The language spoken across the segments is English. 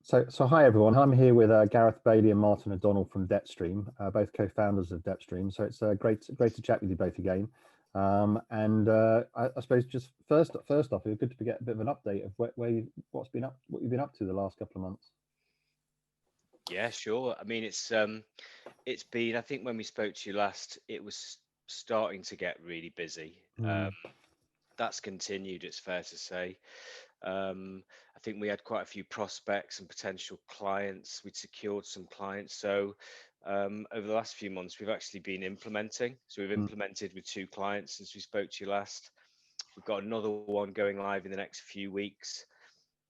So hi everyone. I'm here with Gareth Bailey and Martin O'Donnell from DebtStream, both co-founders of DebtStream. So it's great to chat with you both again. I suppose just first off, it's good to get a bit of an update of what you've been up to the last couple of months. Yeah, sure. I mean, it's been. I think when we spoke to you last, it was starting to get really busy. That's continued, it's fair to say. I think we had quite a few prospects and potential clients. We'd secured some clients. So over the last few months, we've actually been implementing. So we've implemented with 2 clients since we spoke to you last. We've got another one going live in the next few weeks.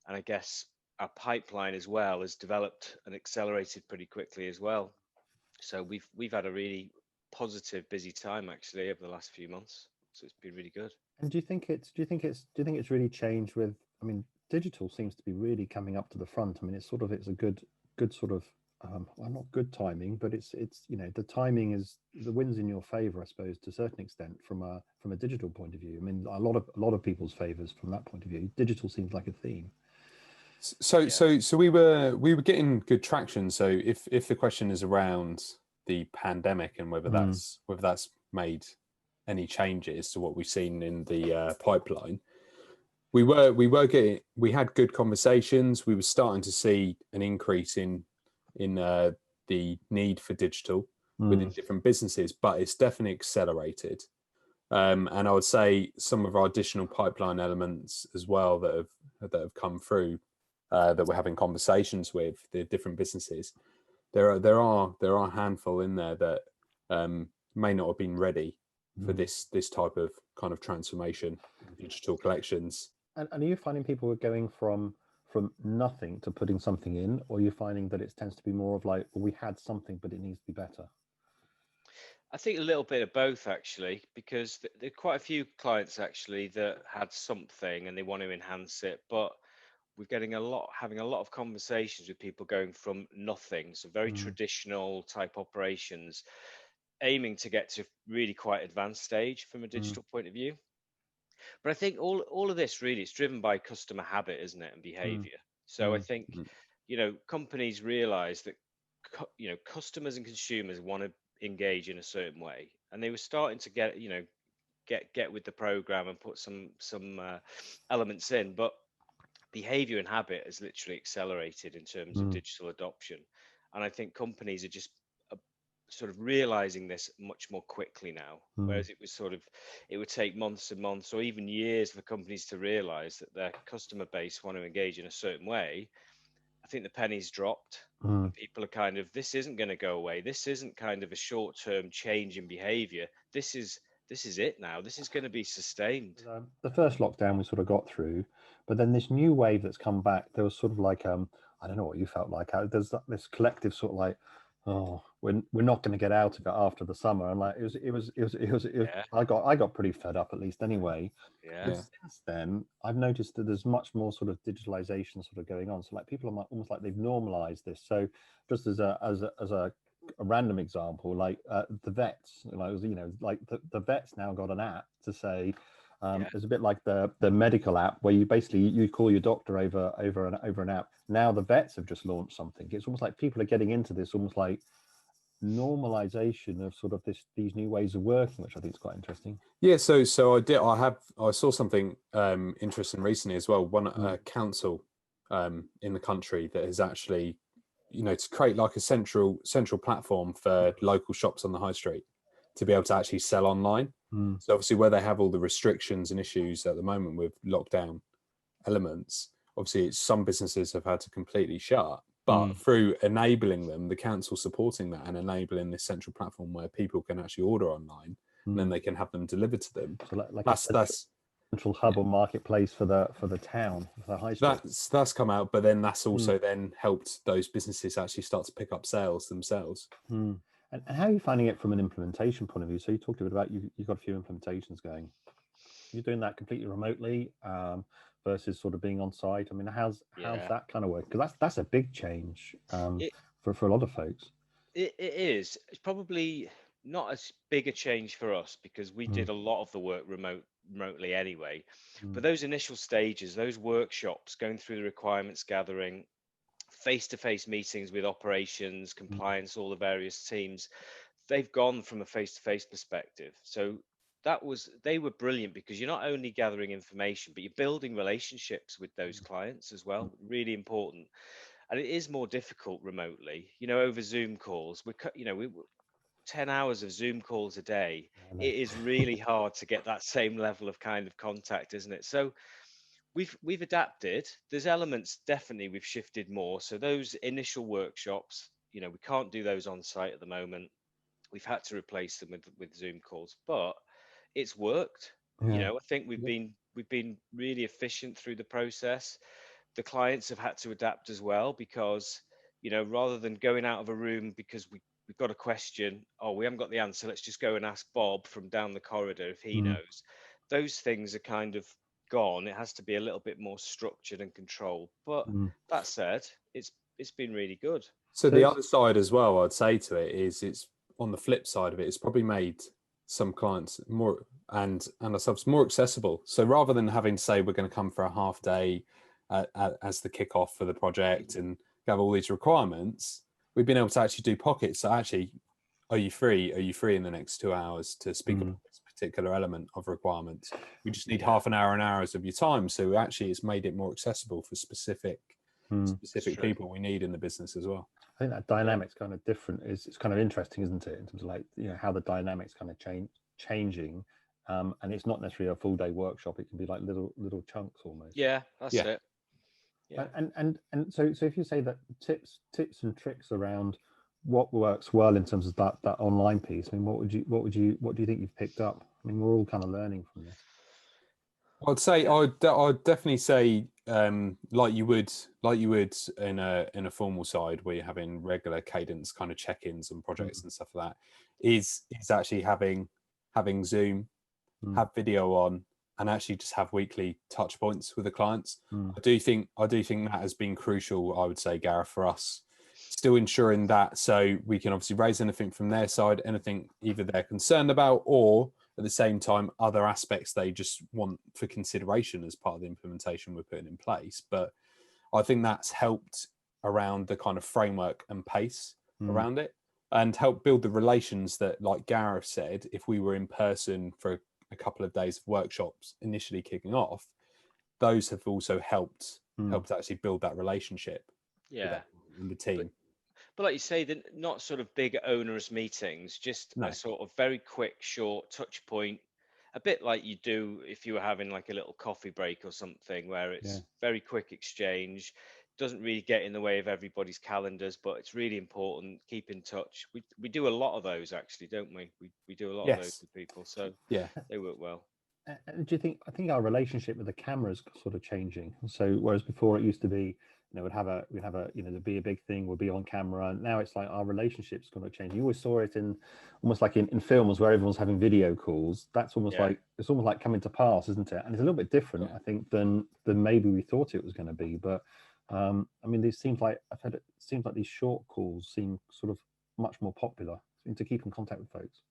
And I guess our pipeline as well has developed and accelerated pretty quickly as well. So we've had a really positive, busy time actually over the last few months. So it's been really good. And do you think it's really changed with? I mean, digital seems to be really coming up to the front. I mean, it's a good sort of well, not good timing, but it's the timing is the wind's in your favor, I suppose, to a certain extent from a digital point of view. I mean, a lot of people's favors from that point of view. Digital seems like a theme. So we were getting good traction. So if the question is around the pandemic and whether that's made any changes to what we've seen in the pipeline, we had good conversations. We were starting to see an increase in the need for digital within different businesses, but it's definitely accelerated. And I would say some of our additional pipeline elements as well that have come through, that we're having conversations with the different businesses. There are a handful in there that may not have been ready for this type of kind of transformation, digital collections. And are you finding people are going from nothing to putting something in, or are you finding that it tends to be more of like, well, we had something, but it needs to be better? I think a little bit of both actually, because there are quite a few clients actually that had something and they want to enhance it, but we're having a lot of conversations with people going from nothing, so very traditional type operations, aiming to get to really quite advanced stage from a digital point of view. But I think all of this really is driven by customer habit, isn't it, and behavior. So I think companies realize that customers and consumers want to engage in a certain way, and they were starting to get with the program and put some elements in, but behavior and habit has literally accelerated in terms of digital adoption. And I think companies are just sort of realizing this much more quickly now, whereas it would take months and months or even years for companies to realize that their customer base want to engage in a certain way. I think the penny's dropped and people are kind of, this isn't going to go away. This isn't kind of a short-term change in behavior. This is it now. This is going to be sustained. The first lockdown we sort of got through, but then this new wave that's come back, there was sort of like I don't know what you felt like. There's this collective sort of like, oh, we're not going to get out of it after the summer, and like it was. Yeah. I got pretty fed up, at least anyway. Yeah. But since then, I've noticed that there's much more sort of digitalization sort of going on. So like people are almost like they've normalized this. So just as a random example, like the vets, like the vets now got an app to say. It's a bit like the medical app where you call your doctor over an app. Now the vets have just launched something. It's almost like people are getting into this almost like normalization of sort of these new ways of working, which I think is quite interesting. Yeah, so I saw something interesting recently as well. One council in the country that has actually, to create like a central platform for local shops on the high street to be able to actually sell online. So obviously where they have all the restrictions and issues at the moment with lockdown elements, obviously some businesses have had to completely shut, but through enabling them, the council supporting that and enabling this central platform where people can actually order online and then they can have them delivered to them. So like that's central hub or marketplace for the town, for the high street. That's come out, but then that's also then helped those businesses actually start to pick up sales themselves. And how are you finding it from an implementation point of view? So you talked a bit about you've got a few implementations going. You're doing that completely remotely versus sort of being on site. I mean, how's that kind of work? Because that's a big change for a lot of folks. It is. It's probably not as big a change for us because we did a lot of the work remotely anyway. But those initial stages, those workshops, going through the requirements gathering, face-to-face meetings with operations, compliance, all the various teams, they've gone from a face-to-face perspective. So they were brilliant, because you're not only gathering information, but you're building relationships with those clients as well. Really important. And it is more difficult remotely, over Zoom calls. We 10 hours of Zoom calls a day. It is really hard to get that same level of kind of contact, isn't it? So we've adapted. There's elements definitely we've shifted more. So those initial workshops, we can't do those on site at the moment. We've had to replace them with Zoom calls, but it's worked. I think we've been really efficient through the process. The clients have had to adapt as well, because rather than going out of a room because we've got a question, we haven't got the answer, let's just go and ask Bob from down the corridor if he knows. Those things are kind of gone. It has to be a little bit more structured and controlled. But that said, it's been really good. So the other side as well, I'd say to it is, it's on the flip side of it, it's probably made some clients more and ourselves more accessible. So rather than having to say we're going to come for a half day as the kickoff for the project and have all these requirements, we've been able to actually do pockets. So actually, are you free in the next 2 hours to speak about this particular element of requirements? We just need half an hour and hours of your time. So actually, it's made it more accessible for specific people we need in the business as well. I think that dynamic's kind of different. It's kind of interesting, isn't it, in terms of like how the dynamics kind of changing, and it's not necessarily a full day workshop. It can be like little chunks almost. Yeah, that's it. Yeah. And so if you say that tips and tricks around what works well in terms of that online piece, I mean, what do you think you've picked up? I mean, we're all kind of learning from this. I'd definitely say, like you would in a formal side where you're having regular cadence kind of check-ins and projects and stuff like that, is actually having Zoom, have video on, and actually just have weekly touch points with the clients. I do think that has been crucial, I would say, Gareth, for us, still ensuring that, so we can obviously raise anything from their side, anything either they're concerned about, or at the same time other aspects they just want for consideration as part of the implementation we're putting in place. But I think that's helped around the kind of framework and pace around it, and help build the relations that, like Gareth said, if we were in person for a couple of days of workshops initially kicking off, those have also helped actually build that relationship in the team. But like you say, they're not sort of big onerous meetings, just a sort of very quick, short touch point, a bit like you do if you were having like a little coffee break or something, where it's very quick exchange, doesn't really get in the way of everybody's calendars, but it's really important. Keep in touch. We do a lot of those, actually, don't we? We do a lot of those with people, so they work well. Do you think? I think our relationship with the camera is sort of changing. So whereas before it used to be, we'd have a there'd be a big thing, we'll be on camera. And now it's like our relationship's going to change. You always saw it in almost like in films where everyone's having video calls. That's almost like it's almost like coming to pass, isn't it? And it's a little bit different, I think, than maybe we thought it was going to be. But I mean, it seems like these short calls seem sort of much more popular to keep in contact with folks.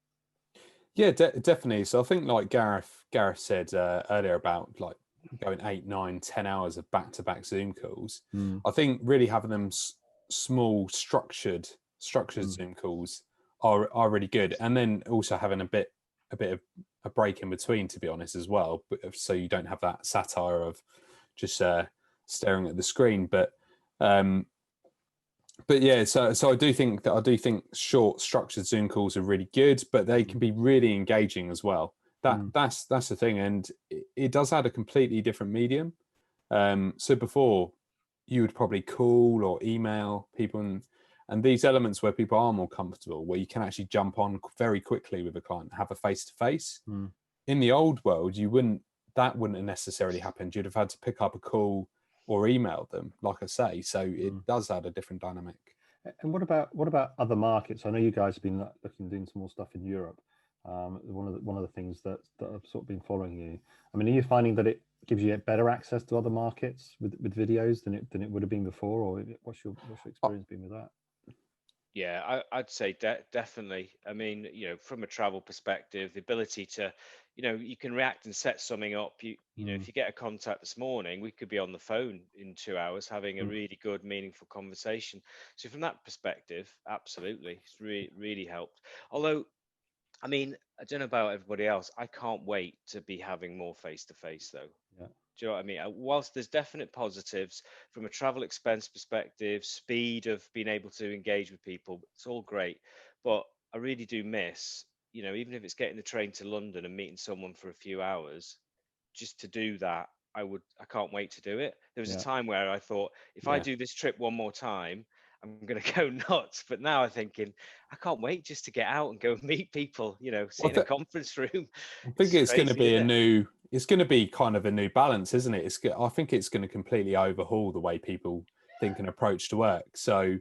Yeah, definitely. So I think, like Gareth said earlier about like going 8, 9, 10 hours of back-to-back Zoom calls. I think really having them small, structured Zoom calls are really good, and then also having a bit of a break in between, to be honest, as well, so you don't have that satire of just staring at the screen. But yeah, so I do think short, structured Zoom calls are really good, but they can be really engaging as well. That's the thing, and it does add a completely different medium. So before, you would probably call or email people, and these elements where people are more comfortable, where you can actually jump on very quickly with a client, have a face-to-face. In the old world, that wouldn't have necessarily happened. You'd have had to pick up a call or email them, like I say. So it does add a different dynamic. And what about other markets? I know you guys have been doing some more stuff in Europe. One of the things that I've sort of been following you. I mean, are you finding that it gives you better access to other markets with videos than it would have been before, or what's your experience been with that? Yeah, I'd say definitely. I mean, from a travel perspective, the ability to, you can react and set something up. If Mm, you get a contact this morning, we could be on the phone in 2 hours having a mm. really good, meaningful conversation. So from that perspective, absolutely, it's really helped. Although, I mean, I don't know about everybody else. I can't wait to be having more face to face, though. Yeah, Do you know what I mean? Whilst there's definite positives from a travel expense perspective, speed of being able to engage with people, it's all great. But I really do miss, even if it's getting the train to London and meeting someone for a few hours, just to do that, I can't wait to do it. There was a yeah. time where I thought, if I Yeah. do this trip one more time, I'm going to go nuts. But now I'm thinking, I can't wait just to get out and go and meet people, sit Well, in a conference room. I think It's it's going to crazy, be isn't it? it's going to be kind of a new balance, isn't it? I think it's going to completely overhaul the way people think and approach to work. So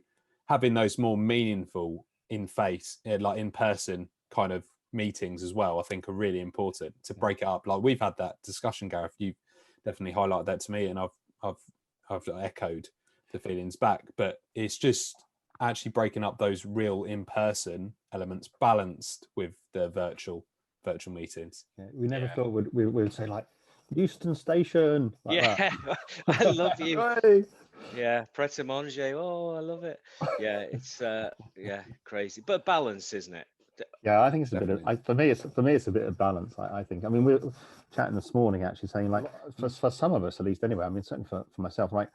having those more meaningful like in person kind of meetings as well, I think are really important to break it up. Like we've had that discussion, Gareth. You definitely highlighted that to me, and I've echoed the feelings back. But it's just actually breaking up those real in-person elements balanced with the virtual meetings. Yeah, we never Yeah. thought we would say like Euston Station like that. Yeah, I love you. Hooray! Yeah, pret a manger. Oh, I love it. Yeah, it's yeah, crazy. But balance, isn't it? Yeah, I think it's a bit of Definitely. for me it's a bit of balance. I think. I mean, we were chatting this morning actually saying like for some of us at least anyway. I mean, certainly for myself, like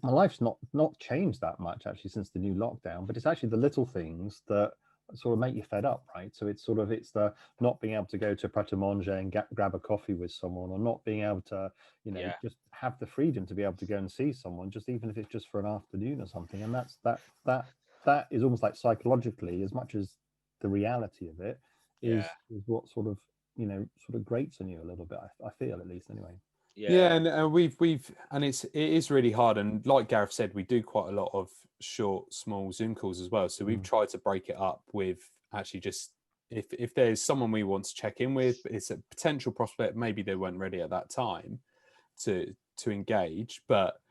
my life's not changed that much actually since the new lockdown. But it's actually the little things that sort of make you fed up, right? So it's the not being able to go to a pret a manger and grab a coffee with someone, or not being able to Yeah, just have the freedom to be able to go and see someone, just even if it's just for an afternoon or something. And that is almost like psychologically as much as the reality of it yeah, is what sort of sort of grates on you a little bit. I feel at least anyway. Yeah, yeah, and we've and it is really hard. And like Gareth said, we do quite a lot of short, small Zoom calls as well. So we've Mm, tried to break it up with actually just if there's someone we want to check in with, it's a potential prospect. Maybe they weren't ready at that time to engage, but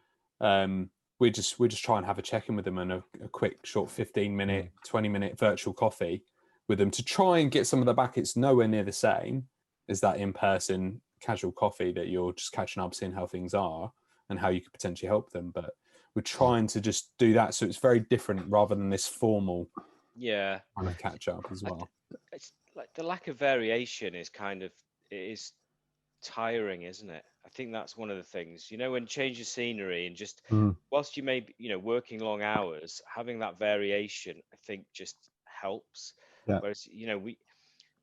we just try and have a check in with them and a quick, short 15-minute, 20-minute virtual coffee with them to try and get some of the back. It's nowhere near the same as that in-person casual coffee that you're just catching up, seeing how things are and how you could potentially help them. But we're trying to just do that so it's very different rather than this formal yeah. kind of catch up as well. It's like the lack of variation is it is tiring, isn't it? I think that's one of the things, when change of scenery and just mm, whilst you may be, working long hours, having that variation, I think just helps. yeah, Whereas,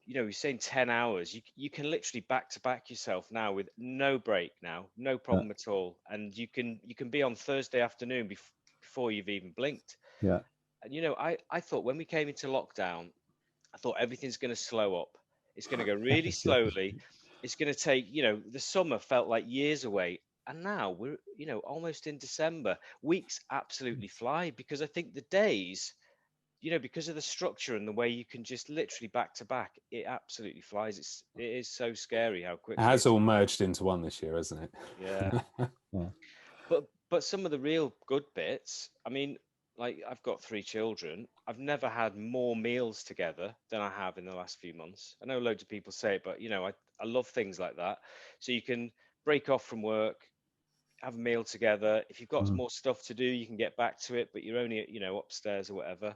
you're saying 10 hours, you can literally back to back yourself now with no break now, no yeah, problem at all. And you can be on Thursday afternoon before you've even blinked. yeah, And, I thought when we came into lockdown, I thought everything's going to slow up. It's going to go really yeah. slowly. It's going to take, the summer felt like years away. And now we're, almost in December. Weeks absolutely fly because I think the days, because of the structure and the way you can just literally back to back, it absolutely flies. It is so scary how It quickly has it's all gone. merged into one this year, hasn't it? Yeah. Yeah. But some of the real good bits, I mean, like I've got 3 children. I've never had more meals together than I have in the last few months. I know loads of people say it, but I love things like that. So you can break off from work, have a meal together. If you've got Mm, more stuff to do, you can get back to it, but you're only, upstairs or whatever.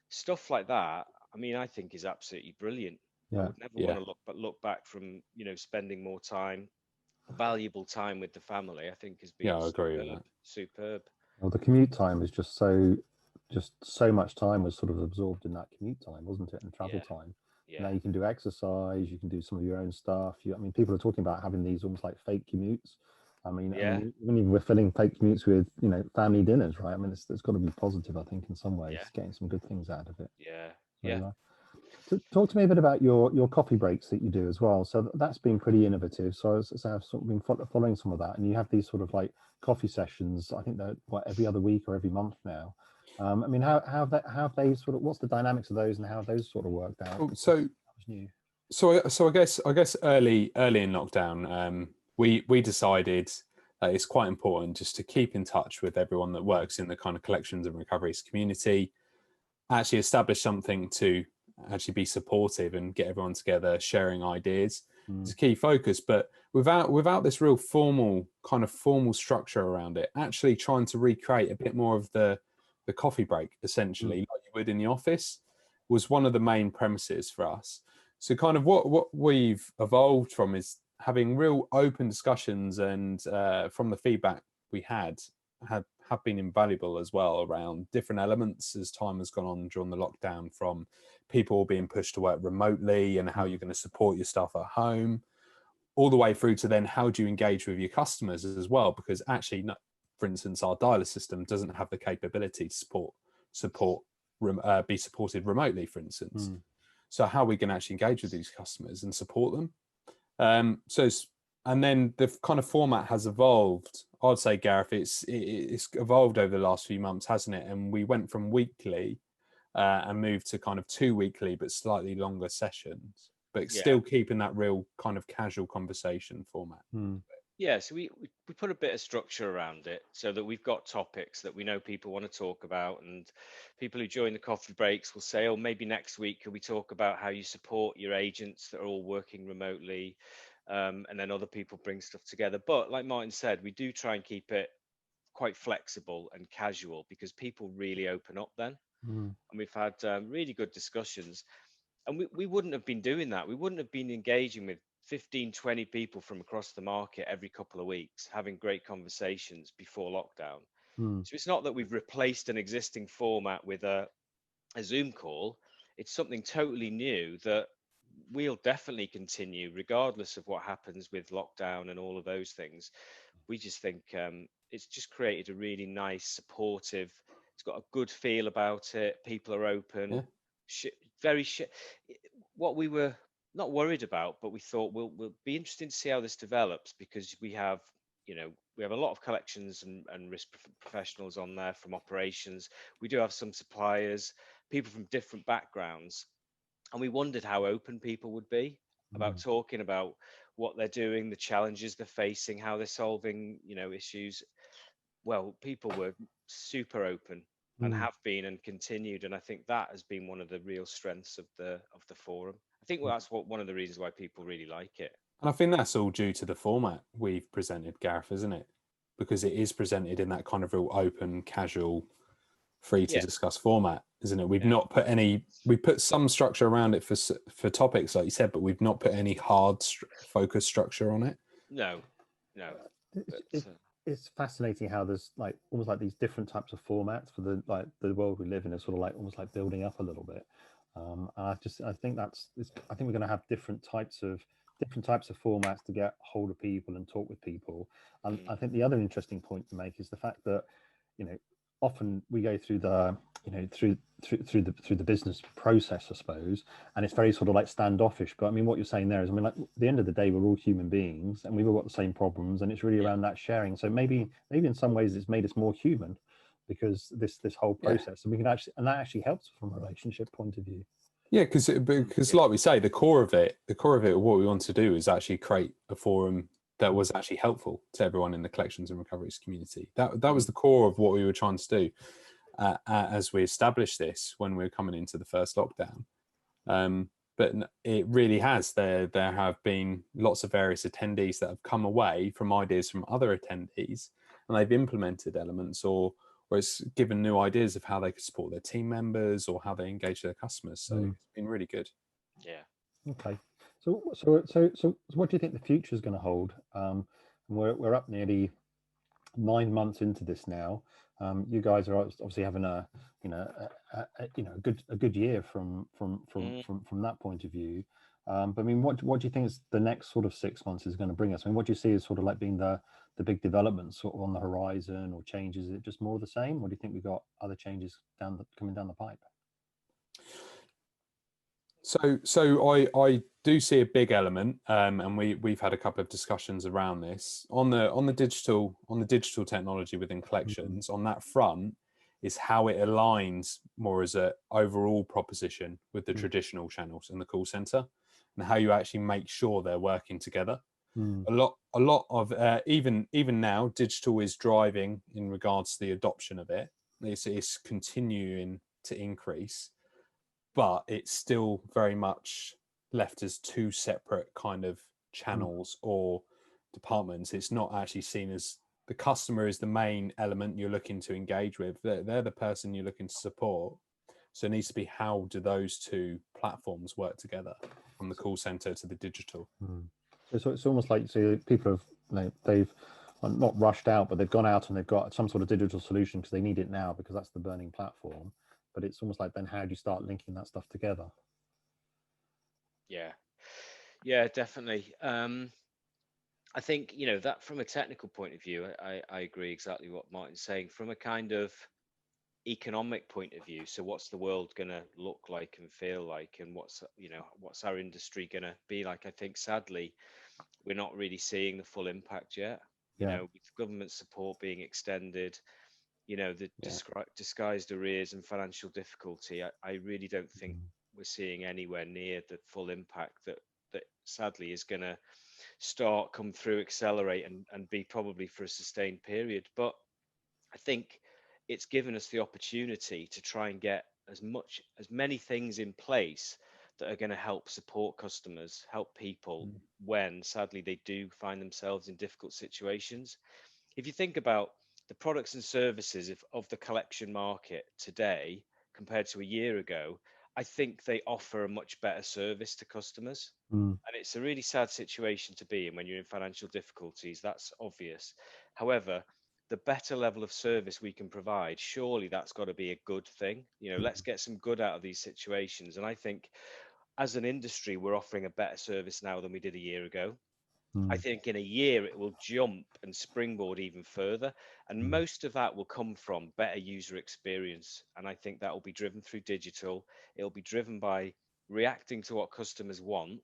Stuff like that, I mean, I think is absolutely brilliant. I yeah. would never want Yeah. to look back from, spending more time, valuable time with the family. I think has Yeah, been I agree with superb, that. superb. Well, the commute time is just so much time was sort of absorbed in that commute time, wasn't it? And travel Yeah, time. yeah, Now you can do exercise, you can do some of your own stuff. I mean, people are talking about having these almost like fake commutes. I yeah, mean, even we're filling fake commutes with, family dinners, right? I mean, it's got to be positive, I think, in some ways, yeah, getting some good things out of it. yeah, yeah. So, talk to me a bit about your coffee breaks that you do as well. So that's been pretty innovative. So I've sort of been following some of that, and you have these sort of like coffee sessions. I think they're every other week or every month now. I mean, how have they sort of what's the dynamics of those and how have those sort of worked out? Well, Because so that was new. so I guess early in lockdown, we decided that it's quite important just to keep in touch with everyone that works in the kind of collections and recoveries community. actually establish something to actually be supportive and get everyone together, sharing ideas is a key focus. But without this real formal structure around it, actually trying to recreate a bit more of the coffee break, essentially, like you would in the office, was one of the main premises for us. So kind of what we've evolved from is having real open discussions, and from the feedback we have been invaluable as well around different elements as time has gone on during the lockdown, from people being pushed to work remotely and how you're going to support your staff at home, all the way through to then how do you engage with your customers as well, because actually, for instance, our dialer system doesn't have the capability to be supported remotely, for instance. So how we can actually engage with these customers and support them. And then the kind of format has evolved. I'd say, Gareth, it's evolved over the last few months, hasn't it? And we went from weekly and moved to kind of 2 weekly, but slightly longer sessions, but still keeping that real kind of casual conversation format. Yeah, so we put a bit of structure around it so that we've got topics that we know people want to talk about, and people who join the coffee breaks will say, oh, maybe next week could we talk about how you support your agents that are all working remotely, and then other people bring stuff together. But like Martin said, we do try and keep it quite flexible and casual, because people really open up then. And we've had really good discussions, and we wouldn't have been doing that. We wouldn't have been engaging with 15, 20 people from across the market every couple of weeks, having great conversations before lockdown. So it's not that we've replaced an existing format with a Zoom call. It's something totally new that we'll definitely continue regardless of what happens with lockdown and all of those things. We just think it's just created a really nice, supportive, it's got a good feel about it. People are open, what we were not worried about, but we thought we'll be interesting to see how this develops, because we have a lot of collections and risk professionals on there from operations. We do have some suppliers, people from different backgrounds, and we wondered how open people would be about talking about what they're doing, the challenges they're facing, how they're solving issues. Well, people were super open and have been and continued, and I think that has been one of the real strengths of the forum. I think that's one of the reasons why people really like it. And I think that's all due to the format we've presented, Gareth, isn't it? Because it is presented in that kind of real open, casual, free to discuss format, isn't it? We've not put we put some structure around it for topics, like you said, but we've not put any hard focus structure on it. No. It's fascinating how there's almost like these different types of formats for the world we live in, is sort of almost like building up a little bit. And I think we're going to have different types of formats to get hold of people and talk with people. And I think the other interesting point to make is the fact that often we go through the through the business process, I suppose, and it's very sort of like standoffish. But I mean, what you're saying there is, at the end of the day, we're all human beings and we've all got the same problems, and it's really around that sharing. So maybe in some ways it's made us more human, because this whole process, and we can that actually helps from a relationship point of view. Yeah, because like we say, the core of it, what we want to do is actually create a forum that was actually helpful to everyone in the collections and recoveries community. That was the core of what we were trying to do as we established this when we were coming into the first lockdown. But it really has. There have been lots of various attendees that have come away from ideas from other attendees, and they've implemented elements or it's given new ideas of how they could support their team members or how they engage their customers. So it's been really good. Yeah. Okay. So what do you think the future is going to hold? We're up nearly 9 months into this now. You guys are obviously having a good year from that point of view. But I mean, what do you think is the next sort of 6 months is going to bring us? I mean, what do you see as sort of like being the big developments sort of on the horizon, or changes? Is it just more of the same, or do you think we've got other changes coming down the pipe? So I do see a big element, and we've had a couple of discussions around this on the digital technology within collections. On that front, is how it aligns more as a overall proposition with the traditional channels in the call center, and how you actually make sure they're working together. A lot of even now, digital is driving in regards to the adoption of it. It's continuing to increase, but it's still very much left as two separate kind of channels or departments. It's not actually seen as the customer is the main element you're looking to engage with. They're the person you're looking to support. So it needs to be, how do those two platforms work together, from the call center to the digital? So it's almost like, so people have, they've not rushed out, but they've gone out and they've got some sort of digital solution because they need it now, because that's the burning platform. But it's almost like, then how do you start linking that stuff together? Yeah, definitely. I think, that from a technical point of view, I agree exactly what Martin's saying. From a kind of economic point of view, so what's the world going to look like and feel like, and what's our industry going to be like? I think sadly we're not really seeing the full impact yet. With government support being extended, the disguised arrears and financial difficulty, I really don't think we're seeing anywhere near the full impact that sadly is going to come through, accelerate, and be probably for a sustained period. But I think it's given us the opportunity to try and get as many things in place that are going to help support customers, help people when sadly they do find themselves in difficult situations. If you think about the products and services of the collection market today compared to a year ago, I think they offer a much better service to customers. And it's a really sad situation to be in when you're in financial difficulties. That's obvious. However, the better level of service we can provide, surely that's got to be a good thing. Let's get some good out of these situations. And I think as an industry, we're offering a better service now than we did a year ago. I think in a year it will jump and springboard even further, and most of that will come from better user experience. And I think that will be driven through digital. It'll be driven by reacting to what customers want,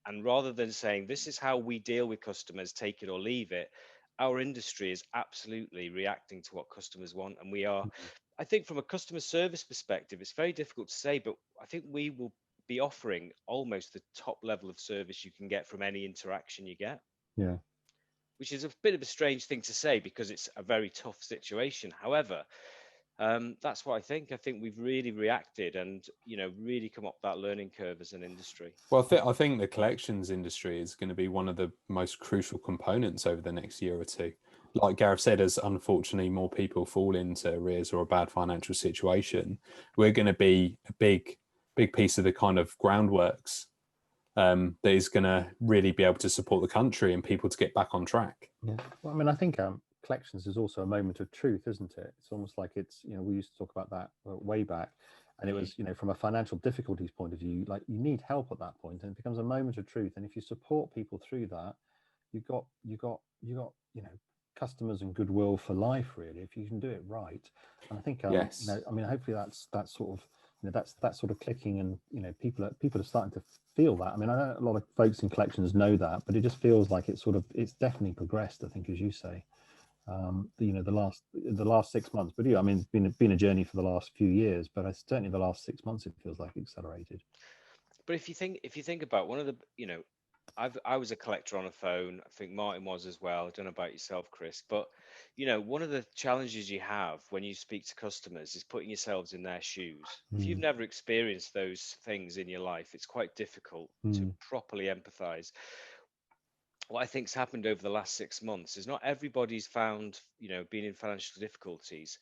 and rather than saying this is how we deal with customers, take it or leave it, our industry is absolutely reacting to what customers want. And we are, I think from a customer service perspective, it's very difficult to say, but I think we will be offering almost the top level of service you can get from any interaction you get. Which is a bit of a strange thing to say because it's a very tough situation. However, that's what I think. I think we've really reacted and really come up that learning curve as an industry. Well, I think the collections industry is going to be one of the most crucial components over the next year or two. Like Gareth said, as unfortunately more people fall into arrears or a bad financial situation, we're going to be a big piece of the kind of groundworks that is going to really be able to support the country and people to get back on track. Well, I mean, I think collections is also a moment of truth, isn't it? It's almost like it's, we used to talk about that way back, and it was, from a financial difficulties point of view, like you need help at that point, and it becomes a moment of truth. And if you support people through that, you got customers and goodwill for life, really, if you can do it right. And I think yes, I mean, hopefully that's sort of that's sort of clicking, and people are starting to feel that. I mean, I know a lot of folks in collections know that, but it just feels like it's definitely progressed, I think, as you say. The last 6 months, but I mean, it's been a journey for the last few years, but certainly the last 6 months it feels like accelerated. But if you think about one of the, I was a collector on a phone. I think Martin was as well. I don't know about yourself, Chris, but one of the challenges you have when you speak to customers is putting yourselves in their shoes. If you've never experienced those things in your life, it's quite difficult to properly empathize. What I think's happened over the last 6 months is not everybody's found, being in financial difficulties,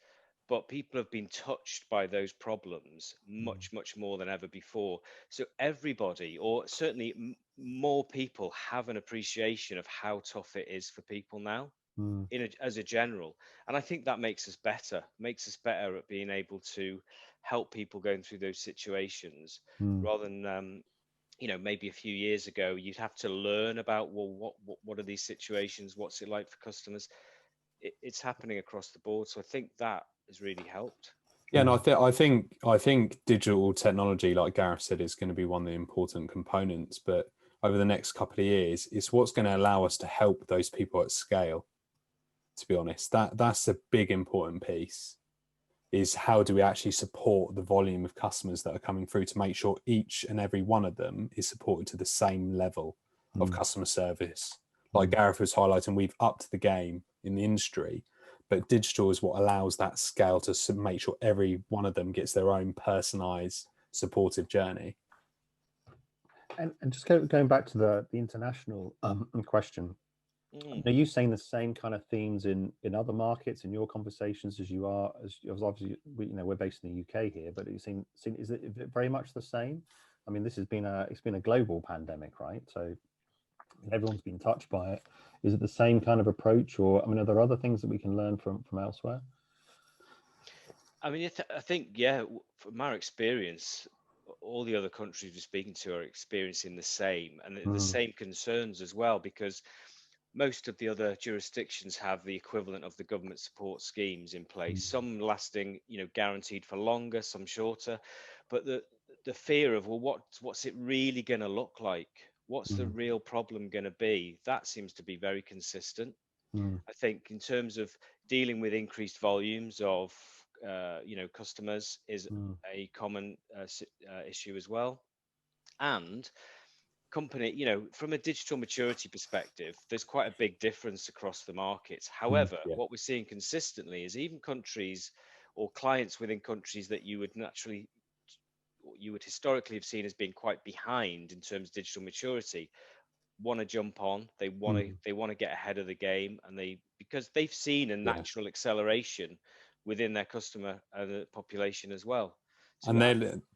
but people have been touched by those problems much more than ever before. So everybody, or certainly more people, have an appreciation of how tough it is for people now as a general. And I think that makes us better at being able to help people going through those situations rather than maybe a few years ago you'd have to learn about, well, what are these situations, what's it like for customers. It's happening across the board, so I think that has really helped. Yeah, and I think digital technology, like Gareth said, is going to be one of the important components. But over the next couple of years, it's what's going to allow us to help those people at scale. To be honest, that's a big important piece. Is how do we actually support the volume of customers that are coming through to make sure each and every one of them is supported to the same level of customer service. Like Gareth was highlighting, we've upped the game in the industry, but digital is what allows that scale to make sure every one of them gets their own personalized supportive journey. And just going back to the international question, are you saying the same kind of themes in other markets in your conversations as you are, as obviously we're based in the UK here, but is it very much the same? I mean, it's been a global pandemic, right? So everyone's been touched by it. Is it the same kind of approach, or I mean, are there other things that we can learn from elsewhere? I mean, I think, yeah, from our experience, all the other countries we're speaking to are experiencing the same, and the same concerns as well, because most of the other jurisdictions have the equivalent of the government support schemes in place, some lasting, guaranteed for longer, some shorter. But the fear of, well, what's it really going to look like? What's the real problem going to be? That seems to be very consistent. I think in terms of dealing with increased volumes of customers is a common issue as well. And company, from a digital maturity perspective, there's quite a big difference across the markets. However, what we're seeing consistently is even countries or clients within countries that you would historically have seen as being quite behind in terms of digital maturity want to jump on. They want to get ahead of the game, and because they've seen a natural acceleration within their customer population as well. And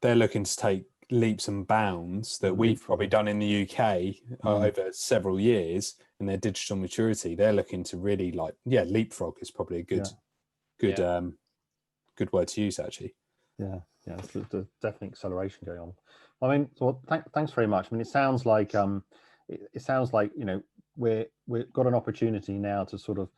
they're looking to take leaps and bounds that we've probably done in the UK over several years in their digital maturity. They're looking to really leapfrog is probably a good word to use, actually. Yeah, there's definitely acceleration going on. I mean, so thanks very much. I mean, it sounds like we've got an opportunity now to sort of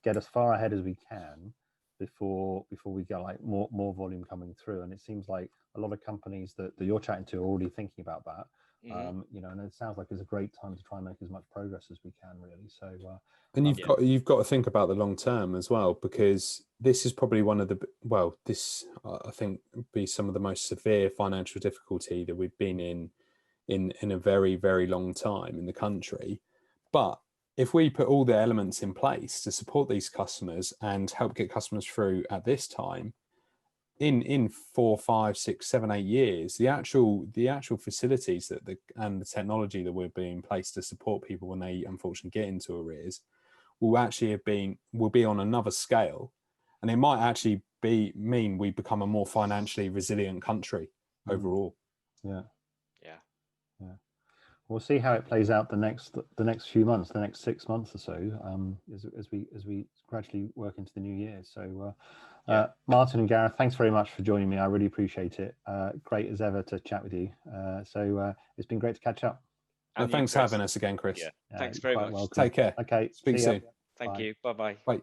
get as far ahead as we can before we get like more volume coming through. And it seems like a lot of companies that you're chatting to are already thinking about that. And it sounds like it's a great time to try and make as much progress as we can, really. So and you've got to think about the long term as well, because this is probably one of I think be some of the most severe financial difficulty that we've been in a very, very long time in the country. But if we put all the elements in place to support these customers and help get customers through at this time, in 4, 5, 6, 7, 8 years, the actual facilities and the technology that will be in place to support people when they unfortunately get into arrears will be on another scale, and it might actually mean we become a more financially resilient country overall. Yeah. We'll see how it plays out the next few months, the next 6 months or so, as we gradually work into the new year. So, Martin and Gareth, thanks very much for joining me. I really appreciate it. Great as ever to chat with you. So it's been great to catch up. And thanks for having us again, Chris. Yeah. Thanks very much. Welcome. Take care. Okay. Speak soon. Thank you. Bye-bye. Bye.